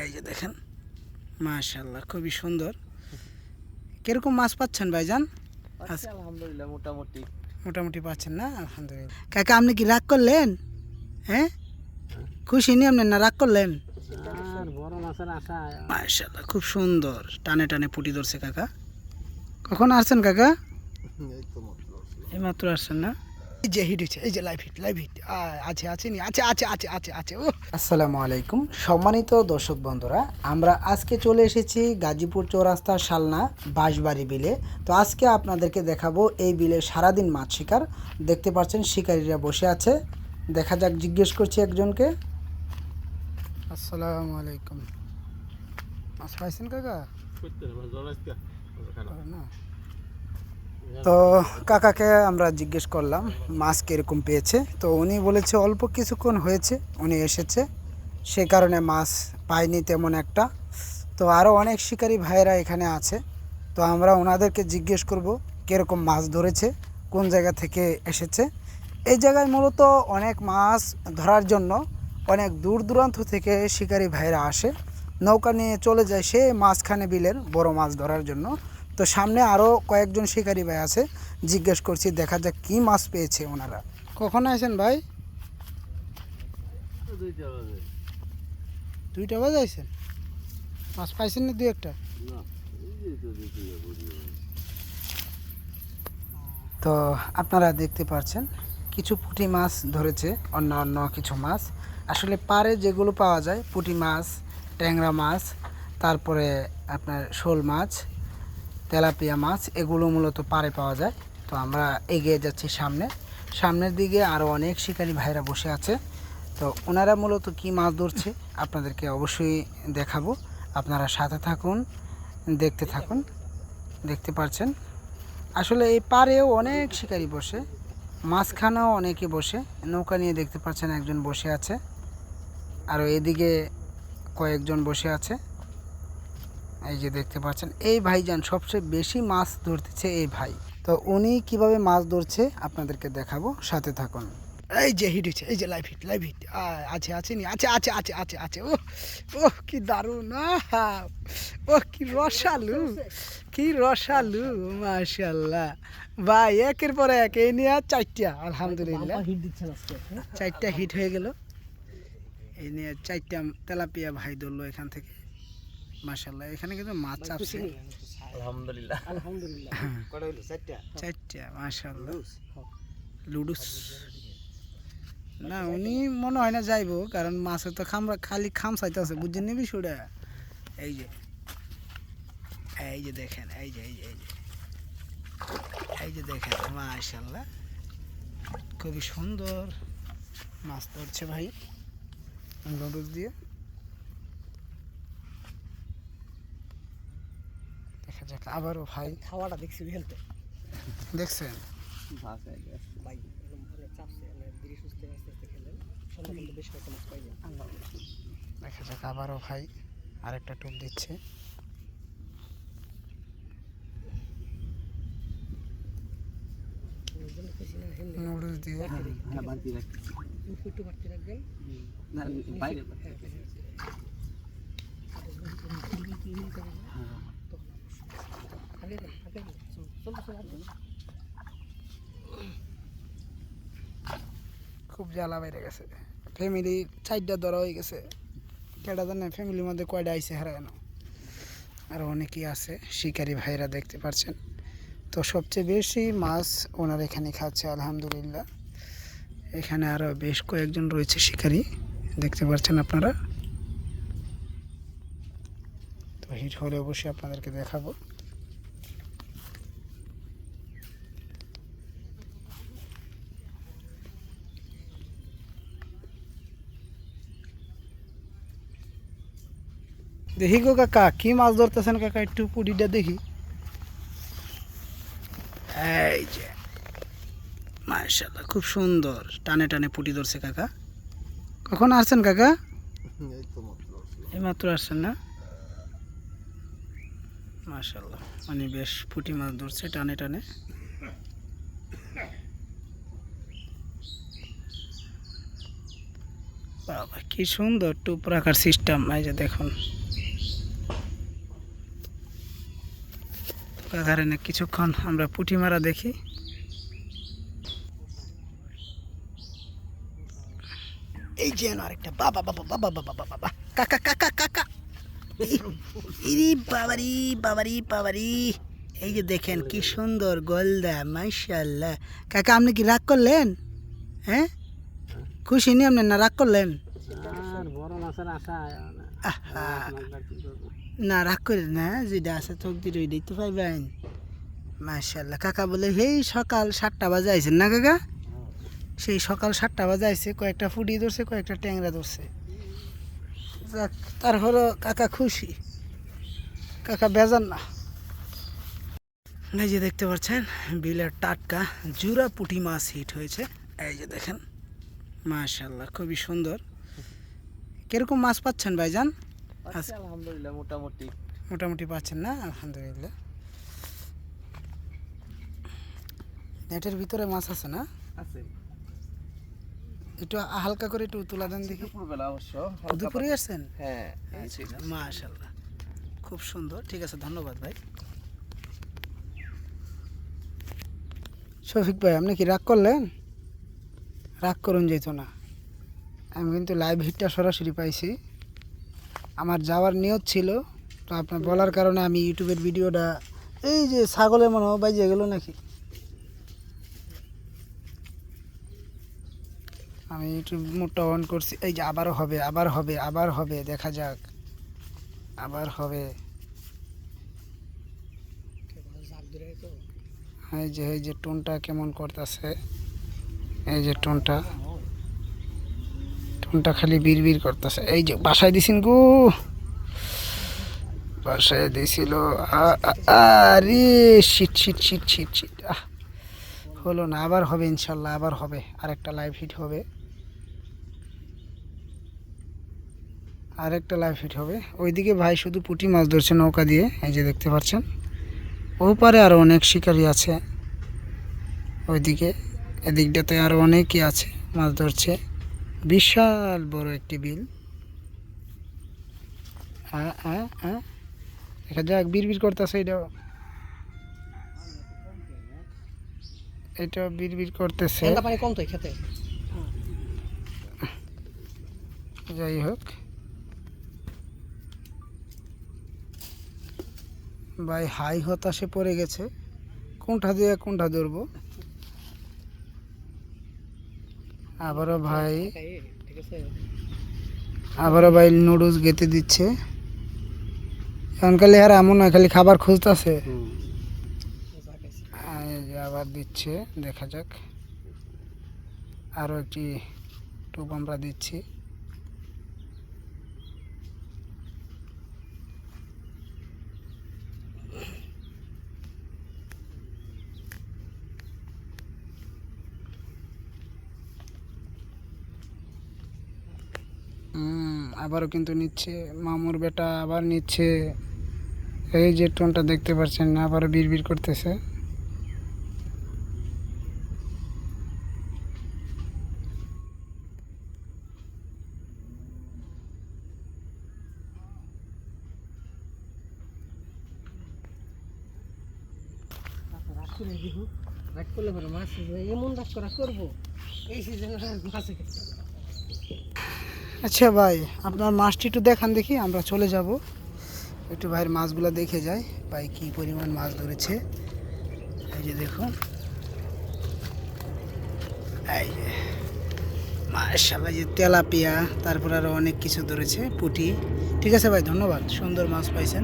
এই যে দেখেন মাশাআল্লাহ খুবই সুন্দর। কিরকম মাছ পাচ্ছেন ভাইজান? আলহামদুলিল্লাহ মোটামুটি মোটামুটি পাচ্ছেন না? আলহামদুলিল্লাহ। কাকা আপনি কি রাগ করলেন? হ্যাঁ, খুশি নি আপনি না রাগ করলেন? আর বড় মাছের আশা। মাশাআল্লাহ খুব সুন্দর টানে টানে পুঁটি ধরছে কাকা। কখন আসছেন কাকা? এই মাত্র আসছেন না? এই যে হিট হচ্ছে, এই যে লাইভ হিট আছে আছে নি আছে আছে আছে আছে আছে ও। আসসালামু আলাইকুম সম্মানিত দর্শক বন্ধুরা, আমরা আজকে চলে এসেছি গাজীপুর চৌরাস্তা শালনা বাঁশবাড়ি বিলে। তো আজকে আপনাদেরকে দেখাবো এই বিলে সারাদিন মাছ শিকার। দেখতে পাচ্ছেন শিকারীরা বসে আছে, দেখা যাক জিজ্ঞেস করছি একজনকে। আসসালামু আলাইকুম, মাছ পাইছেন কাকা? না, তো কাকাকে আমরা জিজ্ঞেস করলাম মাছ কীরকম পেয়েছে। তো উনি বলেছে অল্প কিছুক্ষণ হয়েছে উনি এসেছে, সে কারণে মাছ পায়নি তেমন একটা। তো আরও অনেক শিকারী ভাইয়েরা এখানে আছে, তো আমরা ওনাদেরকে জিজ্ঞেস করব কীরকম মাছ ধরেছে, কোন জায়গা থেকে এসেছে। এই জায়গায় মূলত অনেক মাছ ধরার জন্য অনেক দূর দূরান্ত থেকে শিকারী ভাইয়েরা আসে, নৌকা নিয়ে চলে যায় সে মাঝখানে বিলের বড় মাছ ধরার জন্য। তো সামনে আরও কয়েকজন শিকারী ভাই আছে, জিজ্ঞেস করছি দেখা যাক কী মাছ পেয়েছে ওনারা। কখন আসেন ভাই? 2টা বাজে আসেন, মাছ পাইছেন না? 2-1টা। তো আপনারা দেখতে পাচ্ছেন কিছু পুঁটি মাছ ধরেছে, অন্য কিছু মাছ আসলে পাড়ে যেগুলো পাওয়া যায়, পুঁটি মাছ, ট্যাংরা মাছ, তারপরে আপনার শোল মাছ, তেলাপিয়া মাছ, এগুলো মূলত পাড়ে পাওয়া যায়। তো আমরা এগিয়ে যাচ্ছি সামনের দিকে আরও অনেক শিকারী ভাইরা বসে আছে। তো ওনারা মূলত কী মাছ ধরছে আপনাদেরকে অবশ্যই দেখাবো, আপনারা সাথে থাকুন, দেখতে থাকুন। দেখতে পাচ্ছেন আসলে এই পাড়েও অনেক শিকারী বসে, মাঝখানেও অনেকে বসে নৌকা নিয়ে, দেখতে পাচ্ছেন একজন বসে আছে, আরও এদিকে কয়েকজন বসে আছে। এই যে দেখতে পাচ্ছেন এই ভাইজান সবচেয়ে বেশি মাছ ধরতেছে এই ভাই। তো উনি কিভাবে মাছ ধরছে আপনাদেরকে দেখাবো, সাথে থাকুন। এই যে হিট হচ্ছে, এই যে লাইভ হিট আছে আছে নি আছে আছে আছে আছে আছে ও ও কি দারুণ, ও কি রসালু মাশাআল্লাহ ভাই, একের পর এক এই নিয়ে 4টা আলহামদুলিল্লাহ হিট দিচ্ছেন আজকে। 4টা হিট হয়ে গেল। এই নিয়ে 4টা তেলাপিয়া ভাই ধরলো এখান থেকে মাশাআল্লাহ। এখানে কিন্তু মাছ চাপছে আলহামদুলিল্লাহ আলহামদুলিল্লাহ। কয়টা হলো? 4টা মাশাআল্লাহ। লুডুস না, উনি মনে হয় না যাইবো, কারণ মাছে তো খালি খামসাইতে আছে, বুঝছেন নি বিষয়টা। এই যে দেখেন, এই যে দেখেন মাশাআল্লাহ খুবই সুন্দর মাছ ধরছে ভাই লুডুস দিয়ে। দেখা যাক আবারও ভাই। খাওয়াটা দেখছি হেলতে দেখছেন ভাই, চাপছে ধীরে সুস্থে আস্তে আস্তে খেলেন, সঙ্গে কিন্তু বেশ কয়েকটা মাছ পাইলেন। দেখা যাক আবারও ভাই আরেকটা টোপ দিচ্ছে। নুডলস দিয়ে বাড়তি রাখবেন, একটু বাড়তি রাখবেন না বাইরে। খুব জ্বালা বেড়ে গেছে, ফ্যামিলি 4টা ধরা হয়ে গেছে, কেটা জানে ফ্যামিলির মধ্যে কয়টা আইসে হারানো, আর অনেকেই আছে শিকারী ভাইরা দেখতে পাচ্ছেন। তো সবচেয়ে বেশি মাছ ওনার এখানে খাচ্ছে আলহামদুলিল্লাহ। এখানে আরও বেশ কয়েকজন রয়েছে শিকারী, দেখতে পাচ্ছেন আপনারা। তো হিট হলে অবশ্যই আপনাদেরকে দেখাবো। দেখি গো কাকা কি মাছ ধরতেছেন কাকা, একটু পুডিটা দেখি। এই যে মাশাআল্লাহ খুব সুন্দর টানে টানে পুঁটি ধরছে কাকা। কখন আসছেন কাকা? এই মাত্র আসছেন না? মাশাআল্লাহ মানে বেশ পুঁটি মাছ ধরছে টানে টানে। বাবা কি সুন্দর টুপ রাখার সিস্টেম, এই যে দেখুন। কাকারে না কিছুক্ষণ আমরা পুঁটি মারা দেখি। এই যে আরেকটা, বাবা বাবা বাবা বাবা বাবা বাবা, কাকা কাকা কাকা, ইরি বাবারি বাবারি বাবারি। এই যে দেখেন কি সুন্দর গলদা, মাশাআল্লাহ। কাকা আপনি কি রাগ করলেন? হ্যাঁ, খুশি নি আপনি, না রাগ করলেন? আর বড় মাছের আশা আহা, না রাগ করেন না, যেটা আছে চোখ দিয়ে ওইটাই তো পাইবেন। মাশাআল্লাহ। কাকা বলে সেই সকাল 7টা বাজে আইছেন না কাকা? সেই সকাল 7টা বাজে আইছে, কয়েকটা ফুটি ধরছে, কয়েকটা ট্যাংরা ধরছে। যাক, তারপরও কাকা খুশি, কাকা বেজান না। এই যে দেখতে পাচ্ছেন বিলের টাটকা জুরা পুঁটি মাছ হিট হয়েছে। এই যে দেখেন, মাশাআল্লাহ, খুবই সুন্দর। কিরকম মাছ পাচ্ছেন ভাইজান? আলহামদুলিল্লাহ মোটামুটি। মোটামুটি পাচ্ছেন না? আলহামদুলিল্লাহ। নেটের ভিতরে মাছ আছে না? আছে। একটু হালকা করে একটু তুলা দেন দেখি। দুপুরবেলা অবশ্য। দুপুরে আসছেন? হ্যাঁ। মাশাআল্লাহ, খুব সুন্দর। ঠিক আছে, ধন্যবাদ ভাই। শফিক ভাই, আপনি কি রাগ করলেন? রাগ করুন যেত না, আমি কিন্তু লাইভ হিটটা সরাসরি পাইছি। আমার যাওয়ার নিয়ত ছিল, তো আপনার বলার কারণে আমি ইউটিউবের ভিডিওটা, এই যে ছাগলের মনে হয় বাইজে গেল নাকি, আমি ইউটিউব মোডটা অন করছি। এই যে আবারও হবে, আবার হবে, আবার হবে, দেখা যাক, আবার হবে। এই যে টোনটা কেমন করতেছে, এই যে টোনটা খালি বিড় বিড় করতেছে। এই যে বাসায় দিছেন গো, বাসায় দিছিল। আরে shit shit shit shit shit, হলো না। আবার হবে ইনশাল্লাহ, আবার হবে, আরেকটা লাইভ হিট হবে, আরেকটা লাইভ হিট হবে। ওইদিকে ভাই শুধু পুঁটি মাছ ধরছে নৌকা দিয়ে, এই যে দেখতে পাচ্ছেন। ও পারে আরও অনেক শিকারি আছে ওইদিকে, এদিকটাতে আরও অনেকই আছে মাছ ধরছে। বিশাল বড় একটি বিল। দেখা যাক, বিড়বিড় করতেছে এটাও, এটাও বিড়বিড় করতেছে। পানি কম তো খেতে। যাই হোক ভাই, হাই হতাশে পড়ে গেছে, কোনটা দিয়ে কোনটা ধরবো। আবারও ভাই, আবারও ভাই নুডলস গেতে দিচ্ছে। এখন খালি আর এমন নয়, খালি খাবার খুঁজতেছে। আবার দিচ্ছে, দেখা যাক। আরও একটি টোপ আমরা দিচ্ছি। আবারও কিন্তু নিচ্ছে, মামুর বেটা আবার নিচ্ছে। এই যে টোনটা দেখতে পাচ্ছেন, আবারও বিড়বিড় করতেছে। রাগ করলে পরে মাছ এমন রাগ করা করবো এই সিজনে মাছ। আচ্ছা ভাই, আপনার মাছটি একটু দেখান দেখি, আমরা চলে যাব একটু ভাইয়ের মাছগুলো দেখে যাই, ভাই কী পরিমাণ মাছ ধরেছে। এই যে দেখুন, এই যে মাশাআল্লাহ, যে তেলাপিয়া, তারপর আরও অনেক কিছু ধরেছে, পুঁটি। ঠিক আছে ভাই, ধন্যবাদ, সুন্দর মাছ পাইছেন।